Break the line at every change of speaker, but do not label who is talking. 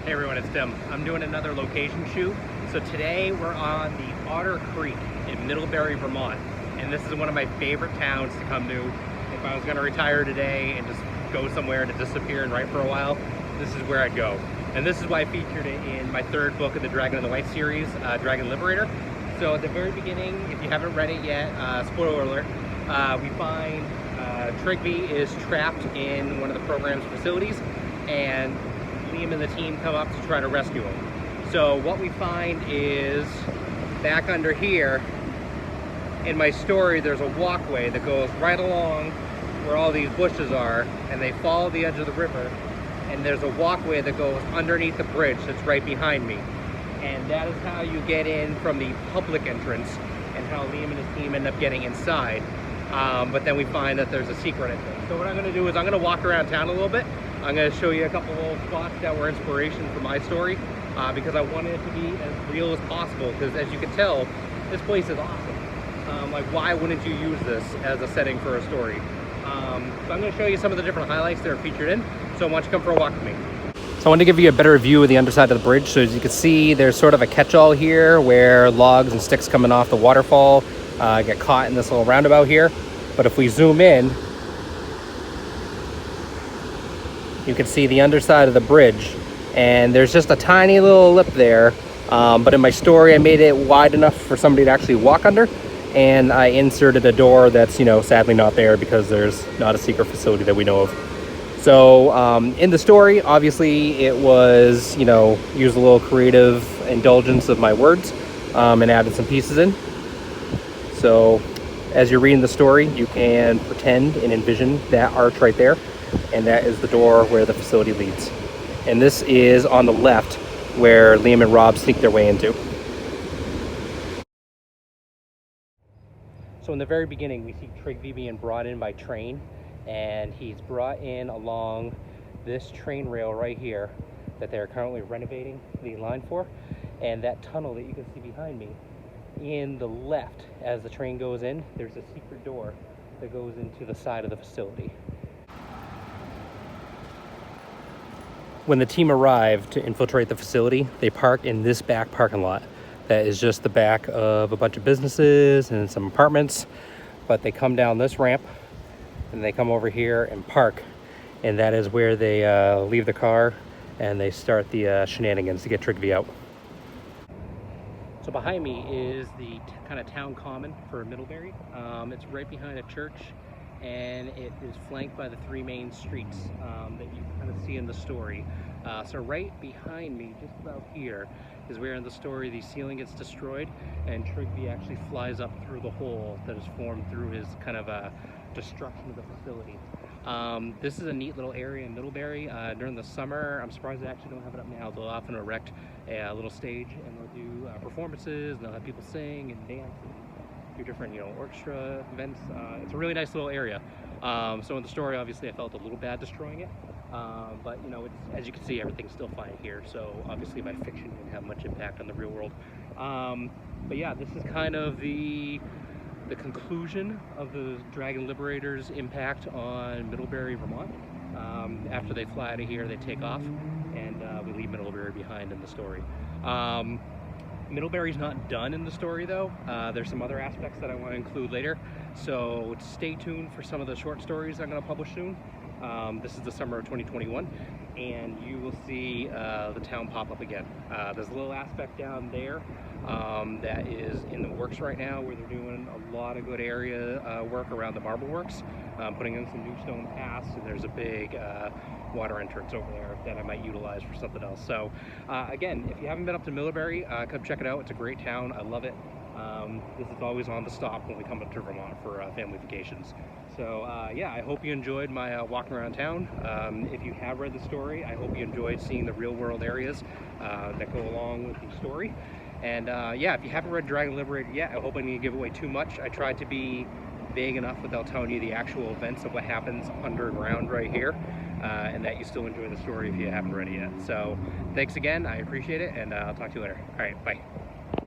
Hey everyone, it's Tim. I'm doing another location shoot. So today we're on the Otter Creek in Middlebury, Vermont. And this is one of my favorite towns to come to. If I was gonna retire today and just go somewhere to disappear and write for a while, this is where I'd go. And this is why I featured it in my third book of the Dragon and the White series, Dragon Liberator. So at the very beginning, if you haven't read it yet, spoiler alert, we find Tryggvi is trapped in one of the program's facilities, and Liam and the team come up to try to rescue him. So what we find is back under here in my story, there's a walkway that goes right along where all these bushes are, and they follow the edge of the river, and there's a walkway that goes underneath the bridge that's right behind me. And that is how you get in from the public entrance, and how Liam and his team end up getting inside. But then we find that there's a secret entrance. So what I'm gonna do is I'm gonna walk around town a little bit. I'm gonna show you a couple of little spots that were inspiration for my story, because I wanted it to be as real as possible, because as you can tell, this place is awesome. Like, why wouldn't you use this as a setting for a story? So I'm gonna show you some of the different highlights that are featured in, so why don't you come for a walk with me. So I wanted to give you a better view of the underside of the bridge. So as you can see, there's sort of a catch-all here where logs and sticks coming off the waterfall get caught in this little roundabout here. But if we zoom in, you can see the underside of the bridge, and there's just a tiny little lip there. But in my story, I made it wide enough for somebody to actually walk under, and I inserted a door that's, sadly not there because there's not a secret facility that we know of. So in the story, obviously it was, used a little creative indulgence of my words and added some pieces in. So as you're reading the story, you can pretend and envision that arch right there, and that is the door where the facility leads. And this is on the left where Liam and Rob sneak their way into. So in the very beginning, we see Tryggvi being brought in by train, and he's brought in along this train rail right here that they're currently renovating the line for. And that tunnel that you can see behind me, in the left as the train goes in, there's a secret door that goes into the side of the facility. When the team arrived to infiltrate the facility, they parked in this back parking lot. That is just the back of a bunch of businesses and some apartments. But they come down this ramp and they come over here and park. And that is where they leave the car and they start the shenanigans to get Tryggvi out. So behind me is the kind of town common for Middlebury. It's right behind a church, and it is flanked by the three main streets that you kind of see in the story. So right behind me, just about here, is where in the story the ceiling gets destroyed, and Tryggvi actually flies up through the hole that is formed through his kind of destruction of the facility. This is a neat little area in Middlebury. During the summer, I'm surprised they actually don't have it up now. They'll often erect a little stage, and they'll do performances, and they'll have people sing and dance and do different, orchestra events. It's a really nice little area. So in the story, obviously, I felt a little bad destroying it. But it's, as you can see, everything's still fine here. So obviously my fiction didn't have much impact on the real world. But yeah, this is kind of the conclusion of the Dragon Liberator's impact on Middlebury, Vermont. After they fly out of here, they take off, and we leave Middlebury behind in the story. Middlebury's not done in the story, though. There's some other aspects that I want to include later, so stay tuned for some of the short stories I'm going to publish soon. This is the summer of 2021, and you will see the town pop up again. There's a little aspect down there that is in the works right now, where they're doing a lot of good area work around the marble works, putting in some new stone paths, and there's a big water entrance over there that I might utilize for something else. So again, if you haven't been up to Middlebury, come check it out. It's a great town. I love it. This is always on the stop when we come up to Vermont for family vacations. So yeah, I hope you enjoyed my walking around town. If you have read the story, I hope you enjoyed seeing the real world areas that go along with the story. And yeah, if you haven't read Dragon Liberator yet, I hope I didn't give away too much. I tried to be vague enough without telling you the actual events of what happens underground right here, and that you still enjoy the story if you haven't read it yet. So thanks again, I appreciate it, and I'll talk to you later. All right, bye.